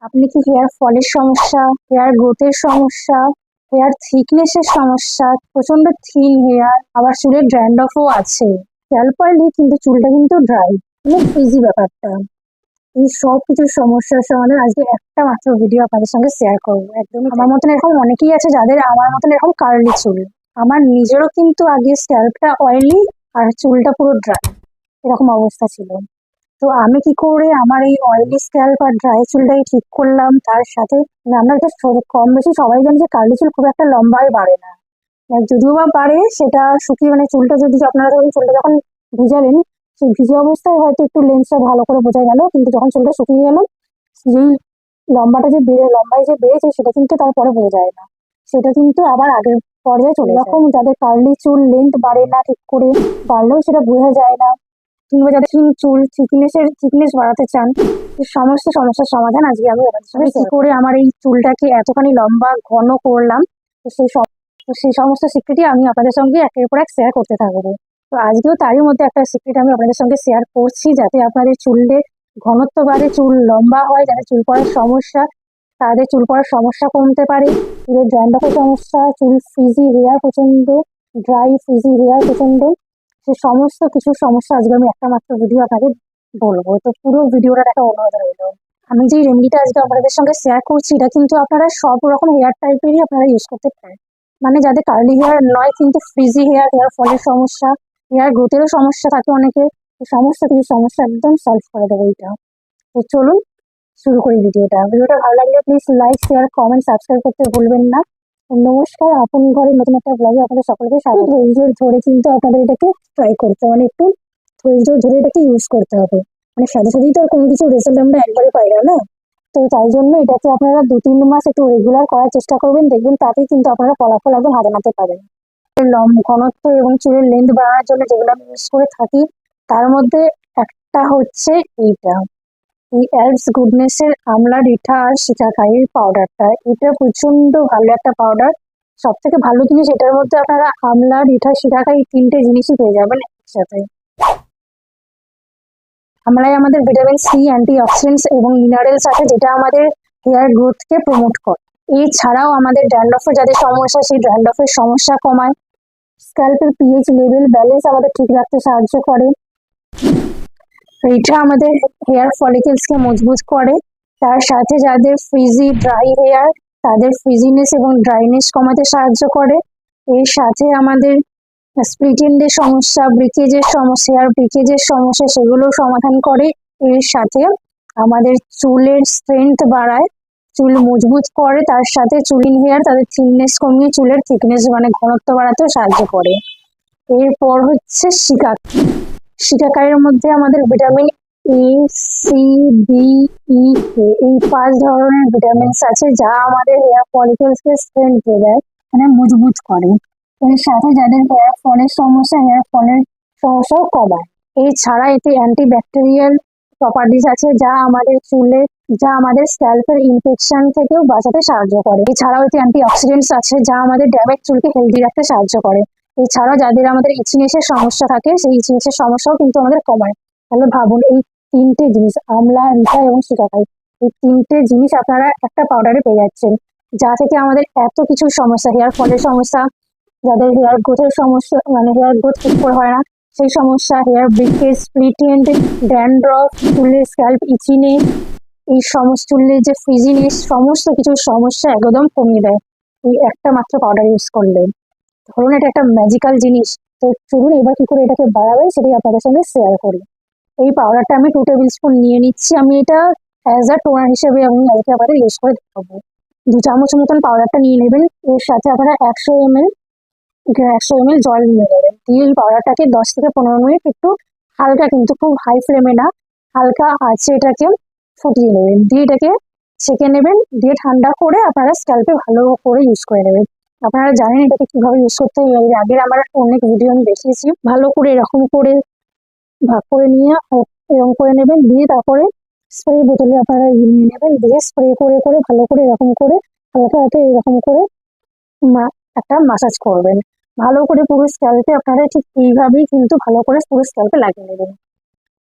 আপনি কি হেয়ার ফলের সমস্যা, হেয়ার গ্রোথের সমস্যা, হেয়ার থিকনেসের সমস্যা, প্রচন্ড থিন হেয়ার, আবার চুলের ড্যান্ড্রফও আছে, স্ক্যাল্প অয়েলি কিন্তু চুলটা কিন্তু ড্রাই, মানে ফ্রিজি ব্যাপারটা। এই সব কিছু সমস্যার সমাধান আজকে একটা মাত্র ভিডিও আপনাদের সঙ্গে শেয়ার করবো। একদমই আমার মতন এরকম অনেকেই আছে যাদের আমার মতন এরকম কার্লি চুল। আমার নিজেরও কিন্তু আগে স্ক্যাল্পটা অয়েলি আর চুলটা পুরো ড্রাই, এরকম অবস্থা ছিল। তো আমি কি করে আমার এই অয়েলি স্ক্যাল্প আর ড্রাই চুলটাই ঠিক করলাম, তার সাথে আমরা এটা কম বেশি সবাই জানি যে কার্লি চুল খুব একটা লম্বায় বাড়ে না, যদিও বা বাড়ে সেটা শুকিয়ে, মানে চুলটা যদি আপনারা ধরুন চুলটা যখন ভিজালেন, সেই ভিজে অবস্থায় হয়তো একটু লেন্সটা ভালো করে বোঝা গেল, কিন্তু যখন চুলটা শুকিয়ে গেল যেই লম্বাটা যে লম্বায় যে বেড়েছে সেটা কিন্তু তারপরে বোঝা যায় না, সেটা কিন্তু আবার আগের পর্যায়ে চলে যায়। এরকম যাদের কার্লি চুল লেন্থ বাড়ে না ঠিক করে, বাড়লেও সেটা বোঝা যায় না, কিংবা যাদের চুল থিকনেস বাড়াতে চান, এই সমস্ত সমস্যার সমাধান আজকে আমি আপনাদের সঙ্গে কি করে আমার এই চুলটাকে এতখানি লম্বা ঘন করলাম, তো সেই সমস্ত সিক্রেটই আমি আপনাদের সঙ্গে একের পর এক শেয়ার করতে থাকবো। তো আজকেও তারই মধ্যে একটা সিক্রেট আমি আপনাদের সঙ্গে শেয়ার করছি, যাতে আপনাদের চুলের ঘনত্ব বাড়ে, চুল লম্বা হয়, যাদের চুল পড়ার সমস্যা তাদের চুল পড়ার সমস্যা কমতে পারে, চুলের ড্যান্ড্রফের সমস্যা, চুল ফ্রিজি হেয়ার প্রচন্ড ড্রাই ফ্রিজি হেয়ার প্রচন্ড, সে সমস্ত কিছু সমস্যা আজকে আমি একটা মাত্র ভিডিও আপনাদের বলবো। তো পুরো ভিডিওটা দেখা অনুরোধ রইল। আমি যে রেমেডিটা আজকে আপনাদের সঙ্গে শেয়ার করছি এটা কিন্তু আপনারা সব রকম হেয়ার টাইপেরই আপনারা ইউজ করতে পারেন, মানে যাদের কার্লি হেয়ার নয় কিন্তু ফ্রিজি হেয়ার, হেয়ার ফলের সমস্যা, হেয়ার গ্রোথেরও সমস্যা থাকে অনেকের, সমস্ত কিছু সমস্যা একদম সলভ করে দেবে এটা। তো চলুন শুরু করি ভিডিওটা ভালো লাগলে please like share comment subscribe করতে ভুলবেন না। নমস্কার, আপন ঘরে নতুন একটা ব্লগে আপনাদের সকলকে স্বাগত। ধৈর্য ধরে কিন্তু আপনাদের এটাকে ট্রাই করতে, মানে একটু ধৈর্য ধরে এটাকে ইউজ করতে হবে, মানে সাথে সাথেই তো আর কোনো কিছু রেজাল্ট আমরা একবারে পাই না। তো তাই জন্য এটাকে আপনারা 2-3 মাস একটু রেগুলার করার চেষ্টা করবেন, দেখবেন তাতেই কিন্তু আপনারা ফলাফল একদম হাতে নাতে পাবেন। ঘনত্ব এবং চুলের লেন্থ বাড়ানোর জন্য যেগুলো আমি ইউজ করে থাকি তার মধ্যে একটা হচ্ছে এইটা, এই অ্যালস গুডনেসের আমলা রিঠা আর শিকাকাইয়ের পাউডারটা। এটা প্রচন্ড ভালো একটা পাউডার, সব থেকে ভালো জিনিস এটার মধ্যে আপনারা আমলা রিঠা শিকাকাই তিনটে জিনিসই পেয়ে যাবেন একসাথে। আমলায় আমাদের ভিটামিন সি, অ্যান্টি অক্সিডেন্টস এবং মিনারেলস আছে, যেটা আমাদের হেয়ার গ্রোথকে প্রমোট করে। এছাড়াও আমাদের ড্যান্ড্রফের যাদের সমস্যা সেই ড্যান্ড্রফের সমস্যা কমায়, স্ক্যাল্পের পিএইচ লেভেল ব্যালেন্স আমাদের ঠিক রাখতে সাহায্য করে, এটা আমাদের হেয়ার ফলিকেলসকে মজবুত করে, তার সাথে যাদের ফ্রিজি ড্রাই হেয়ার তাদের ফ্রিজিনেস এবং ড্রাইনেস কমাতে সাহায্য করে, এর সাথে আমাদের স্প্লিট এন্ডের সমস্যা, ব্রিকেজের সমস্যা, হেয়ার ব্রিকেজের সমস্যা সেগুলো সমাধান করে, এর সাথে আমাদের চুলের স্ট্রেংথ বাড়ায়, চুল মজবুত করে, তার সাথে চুলিন হেয়ার তাদের থিকনেস কমিয়ে চুলের থিকনেস মানে ঘনত্ব বাড়াতেও সাহায্য করে। এরপর হচ্ছে শিকাকাইয়ের মধ্যে আমাদের ভিটামিন এ, সি, ডি, ই, কে, এই 5 ধরনের ভিটামিনস আছে যা আমাদের হেয়ার ফলিকেলসকে স্ট্রেংথ দেয়, মানে মজবুত করে। এর সাথে যাদের হেয়ার ফলের সমস্যা, হেয়ার ফলের সমস্যাও কমায়। এছাড়া এতে অ্যান্টি ব্যাকটেরিয়াল প্রপার্টিস আছে যা আমাদের স্ক্যাল্পের ইনফেকশন থেকেও বাঁচাতে সাহায্য করে। এছাড়াও এতে অ্যান্টি অক্সিডেন্টস আছে যা আমাদের ড্যামেজ চুলকে হেলদি রাখতে সাহায্য করে। এছাড়াও যাদের আমাদের ইচিনেসের সমস্যা থাকে সেই ইচিনেসের সমস্যাও কিন্তু আমাদের কমায়। তাহলে ভাবুন, এই তিনটে জিনিস আমলা, রিঠা এবং শিকাকাই, এই তিনটে জিনিস আপনারা একটা পাউডারে পেয়ে যাচ্ছেন, যা থেকে আমাদের এত কিছু সমস্যা, হেয়ার ফলের সমস্যা, যাদের হেয়ার গ্রোথের সমস্যা মানে হেয়ার গ্রোথ ঠিক করে হয় না সেই সমস্যা, হেয়ার ব্রিকেজ, স্প্লিট এন্ড, ড্যান্ড্রফ, চুলের স্ক্যাল্প ইচিনেস, এই সমস্ত চুলের যে ফ্রিজিনেস, সমস্ত কিছু সমস্যা একদম কমিয়ে দেয় এই একটা মাত্র পাউডার ইউজ করলে। ধরুন এটা একটা ম্যাজিক্যাল জিনিস। তো চলুন এবার কি করে এটাকে বাড়াবেন সেটাই আপনাদের সঙ্গে শেয়ার করি। এই পাউডারটা আমি 2 টেবিল স্পুন নিয়ে নিচ্ছি, আমি এটা অ্যাজ আ টোনার হিসেবে আমি আজকে আপনাদের ইউজ করে দেখাবো। 2 চামচ মতন পাউডারটা নিয়ে নেবেন, এর সাথে আপনারা 100 ml জল নিয়ে নেবেন, দিয়ে এই পাউডারটাকে 10 থেকে 15 মিনিট একটু হালকা, কিন্তু খুব হাই ফ্লেমে না, হালকা আছে এটাকে ফুটিয়ে নেবেন, দিয়ে এটাকে ছেঁকে নেবেন, দিয়ে ঠান্ডা করে আপনারা স্ক্যাল্পে ভালো করে ইউজ করে নেবেন। আপনারা জানেন এটাকে কিভাবে ইউজ করতে হবে, এর আগের আমার অনেক ভিডিও আমি দেখিয়েছি। ভালো করে এরকম করে ভাগ করে নিয়ে এরকম করে নেবেন, দিয়ে তারপরে স্প্রে বোতলে আপনারা নিয়ে নেবেন, দিয়ে স্প্রে করে করে ভালো করে এরকম করে হালকা হাতে এরকম করে একটা মাসাজ করবেন ভালো করে পুরো স্ক্যাল্পে। আপনারা ঠিক এইভাবেই কিন্তু ভালো করে পুরো স্ক্যাল্পে লাগিয়ে নেবেন,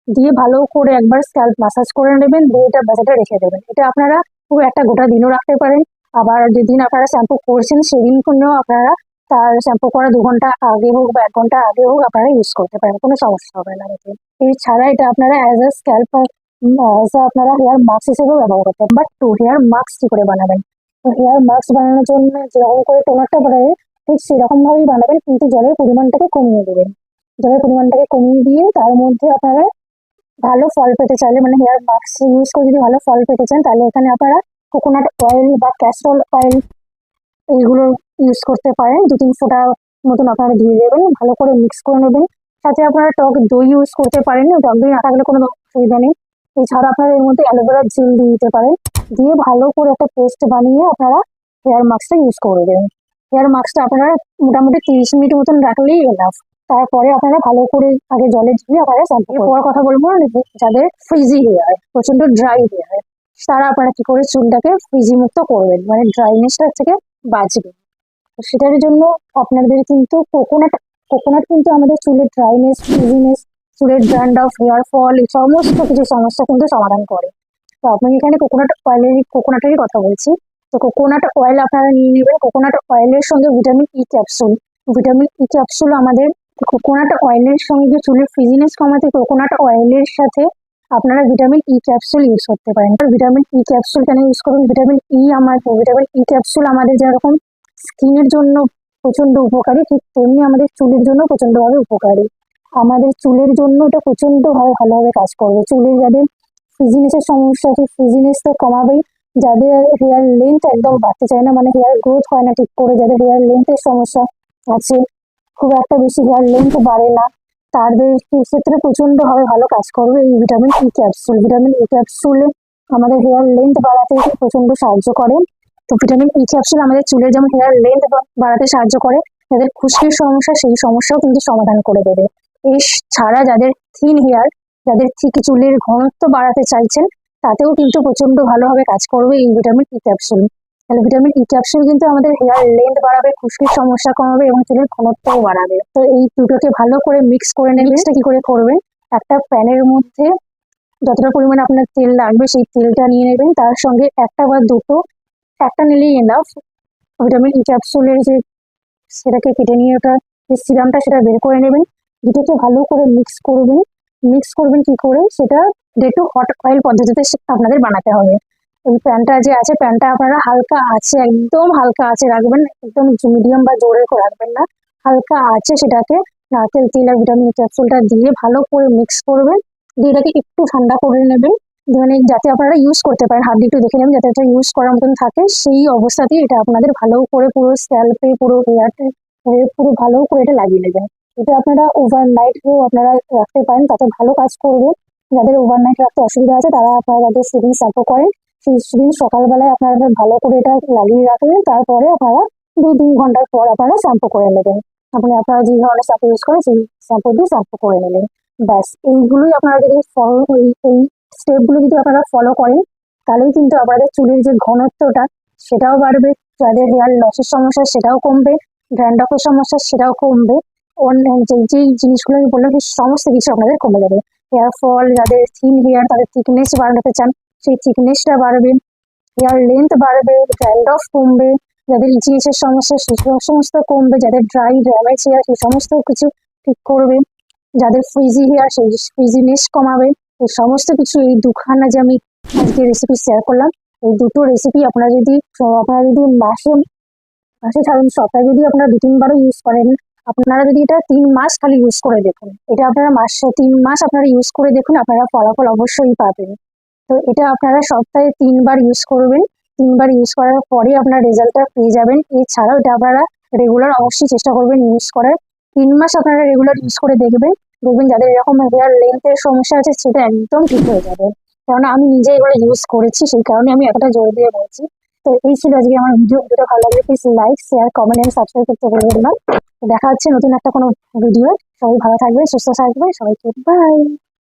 দিয়ে ভালো করে একবার স্ক্যাল্প মাসাজ করে নেবেন, দিয়ে এটা বাজারে রেখে দেবেন। এটা আপনারা পুরো একটা গোটা দিনও রাখতে পারেন। আবার যেদিন আপনারা শ্যাম্পু করছেন সেদিন কোনেও আপনারা তার শ্যাম্পু করা 2 ঘন্টা আগে হোক বা 1 ঘন্টা আগে হোক আপনারা ইউজ করতে পারেন, কোনো সমস্যা হবে না এতে। এছাড়া এটা আপনারা অ্যাজ আ স্ক্যাল্প আপনারা হেয়ার মাস্ক হিসেবেও ব্যবহার করতে পারেন। বাট হেয়ার মাস্ক কি করে বানাবেন? তো হেয়ার মাস্ক বানানোর জন্য যেরকম করে টোনারটা বানাবেন ঠিক সেরকম ভাবেই বানাবেন, কিন্তু জলের পরিমাণটাকে কমিয়ে দেবেন। জলের পরিমাণটাকে কমিয়ে দিয়ে তার মধ্যে আপনারা ভালো ফল পেতে চাইলে, মানে হেয়ার মাস্ক ইউজ করে যদি ভালো ফল পেতে চান, তাহলে এখানে আপনারা কোকোনাট অয়েল বা ক্যাস্টর অয়েল এইগুলো ইউজ করতে পারেন। 2-3 ফোঁটা মতন আপনারা দিয়ে দেবেন, ভালো করে মিক্স করে নেবেন। সাথে আপনারা টক দই ইউজ করতে পারেন, টক দই না থাকলে কোনো অসুবিধা নেই। এছাড়া আপনারা এর মধ্যে অ্যালোভেরা জেল দিয়ে দিতে পারেন, দিয়ে ভালো করে একটা পেস্ট বানিয়ে আপনারা হেয়ার মাস্কটা ইউজ করবেন। হেয়ার মাস্কটা আপনারা মোটামুটি 30 মিনিট মতন রাখলেই এনাফ। তারপরে আপনারা ভালো করে আগে জলে ধুয়ে আপনারা শ্যাম্পু করার কথা বলবো। যাদের ফ্রিজি হেয়ার, প্রচন্ড ড্রাই হেয়ার, তারা আপনারা কি করে চুলটাকে ফ্রিজি মুক্ত করবেন, মানে ড্রাইনেসটা থেকে বাঁচবে। তো সেটার জন্য আপনাদের কিন্তু কোকোনাট কোকোনাট কিন্তু আমাদের চুলের ড্রাইনেস, ফ্রিজিনেস, চুলের ড্যান্ড্রফ, হেয়ার ফল এই সমস্ত কিছু সমস্যা কিন্তু সমাধান করে। তো আপনি এখানে কোকোনাটেরই কথা বলছি। তো কোকোনাট অয়েল আপনারা নিয়ে নেবেন। কোকোনাট অয়েলের সঙ্গে vitamin E capsule. Vitamin E capsule আমাদের কোকোনাট অয়েলের সঙ্গে চুলের ফ্রিজিনেস কমাতে কোকোনাট অয়েলের সাথে আপনারা ভিটামিন ই ক্যাপসুল ইউজ করতে পারেন। ভিটামিন ই ক্যাপসুল কেন ইউজ করবেন? ভিটামিন ই ক্যাপসুল আমাদের যেরকম স্কিনের জন্য প্রচন্ড উপকারী, ঠিক তেমনি আমাদের চুলের জন্য প্রচন্ডভাবে উপকারী। আমাদের চুলের জন্য এটা প্রচন্ডভাবে ভালোভাবে কাজ করবে। চুলের যাদের ফ্রিজিনেসের সমস্যা আছে, ফ্রিজিনেস তো কমাবেই। যাদের হেয়ার লেন্থ একদম বাড়তে চায় না, মানে হেয়ার গ্রোথ হয় না ঠিক করে, যাদের হেয়ার লেন্থের সমস্যা আছে, খুব একটা বেশি হেয়ার লেন্থ বাড়ে না, তাদের ক্ষেত্রে প্রচন্ডভাবে ভালো কাজ করবে এই vitamin E capsule. Vitamin E ক্যাপসুলে আমাদের হেয়ার লেন্থ বাড়াতে প্রচন্ড সাহায্য করে। তো ভিটামিন ই ক্যাপসুল আমাদের চুলের যেমন হেয়ার লেন্থ বাড়াতে সাহায্য করে, যাদের খুশকির সমস্যা সেই সমস্যাও কিন্তু সমাধান করে দেবে। এছাড়া যাদের থিন হেয়ার, যাদের ঠিক চুলের ঘনত্ব বাড়াতে চাইছেন, তাতেও কিন্তু প্রচন্ড ভালোভাবে কাজ করবে এই ভিটামিন ই ক্যাপসুল। তাহলে ভিটামিন ই ক্যাপসুল কিন্তু আমাদের হেয়ার লেন্থ বাড়াবে, খুশকির সমস্যা কমাবে এবং চুলের ঘনত্বও বাড়াবে। তো এই দুটোকে ভালো করে মিক্স করে নেবেন। মিক্সটা কি করে করবেন? একটা প্যানের মধ্যে যতটা পরিমাণে আপনার তেল লাগবে সেই তেলটা নিয়ে নেবেন, তার সঙ্গে একটা বা দুটো, একটা নিলেই এনাফ, ভিটামিন ই ক্যাপসুলের যে সেটাকে কেটে নিয়ে ওটা যে সিরামটা সেটা বের করে নেবেন। দুটোকে ভালো করে মিক্স করবেন। মিক্স করবেন কি করে? সেটা একটু হট অয়েল পদ্ধতিতে আপনাদের বানাতে হবে। এই প্যানটা যে আছে, প্যানটা আপনারা হালকা আছে, একদম হালকা আছে রাখবেন, একদম মিডিয়াম বা জোরে করে রাখবেন না, হালকা আছে সেটাকে নারকেল তেল আর ভিটামিন ক্যাপসুলটা দিয়ে ভালো করে মিক্স করবেন। দিয়ে এটাকে একটু ঠান্ডা করে নেবেন, মানে যাতে আপনারা ইউজ করতে পারেন। হাত দিয়ে একটু দেখে নেবেন যাতে এটা ইউজ করার মতন থাকে, সেই অবস্থাতেই এটা আপনাদের ভালো করে পুরো স্ক্যাল্পে, পুরো হেয়ারতে পুরো ভালো করে এটা লাগিয়ে নেবেন। এটা আপনারা ওভারনাইটও আপনারা রাখতে পারেন, তাতে ভালো কাজ করবে। যাদের ওভারনাইট রাখতে অসুবিধা আছে তারা আপনারা যাদের সেদিন শ্যাম্পু করেন সেই দিন সকালবেলায় আপনারা ভালো করে এটা লাগিয়ে রাখবেন, তারপরে আপনারা 2-3 ঘন্টার পর আপনারা শ্যাম্পু করে নেবেন। আপনারা যে ধরনের শ্যাম্পু ইউজ করেন সেই শ্যাম্পু দিয়ে শ্যাম্পু করে নিলেন। ব্যাস, এইগুলোই আপনারা যদি এই স্টেপগুলো যদি আপনারা ফলো করেন, তাহলেই কিন্তু আপনাদের চুলের যে ঘনত্বটা সেটাও বাড়বে, যাদের হেয়ার লসের সমস্যা সেটাও কমবে, ড্যান্ড্রফের সমস্যা সেটাও কমবে। যেই জিনিসগুলো আমি বললাম সেই সমস্ত কিছু আপনাদের কমে যাবে। হেয়ার ফল, যাদের থিন হেয়ার তাদের থিকনেস বাড়াতে চান সেই থিকনেসটা বাড়বে, হেয়ার লেন্থ বাড়বে, ড্যান্ড্রফ কমবে, যাদের ইচিনেসের সমস্যা সেই সমস্ত কমবে, যাদের ড্রাই ড্যামেজ হেয়ার সেই সমস্ত কিছু ঠিক করবে, যাদের ফ্রিজি হেয়ার সেই ফ্রিজিনেস কমাবে। এই সমস্ত কিছু এই দুখানা যে আমি আজকে রেসিপি শেয়ার করলাম, এই দুটো রেসিপি আপনারা যদি মাসে মাসে ছাড়ুন, সপ্তাহে যদি আপনারা 2-3 বারও ইউজ করেন, আপনারা যদি এটা 3 মাস খালি ইউজ করে দেখুন, এটা আপনারা 3 মাস আপনারা ইউজ করে দেখুন, আপনারা ফলাফল অবশ্যই পাবেন। তো এটা আপনারা সপ্তাহে 3 বার ইউজ করবেন, 3 বার ইউজ করার পরে আপনার রেজাল্টটা পেয়ে যাবেন। এছাড়াও এটা আপনারা রেগুলার অবশ্যই চেষ্টা করবেন ইউজ করার। 3 মাস আপনারা রেগুলার ইউজ করে দেখবেন, যাদের এরকম হেয়ার লেন্থের সমস্যা আছে সেটা একদম ঠিক হয়ে যাবে। কারণ আমি নিজে এগুলো ইউজ করেছি, সেই কারণে আমি এতটা জোর দিয়ে বলছি। তো এই ছিল আজকে আমার ভিডিওটা ভালো লাগলে please like, share, comment and subscribe করতে ভুলবেন না। দেখা হচ্ছে নতুন একটা কোনো ভিডিও। সবাই ভালো থাকবে, সুস্থ থাকবে, সবাইকে বাই।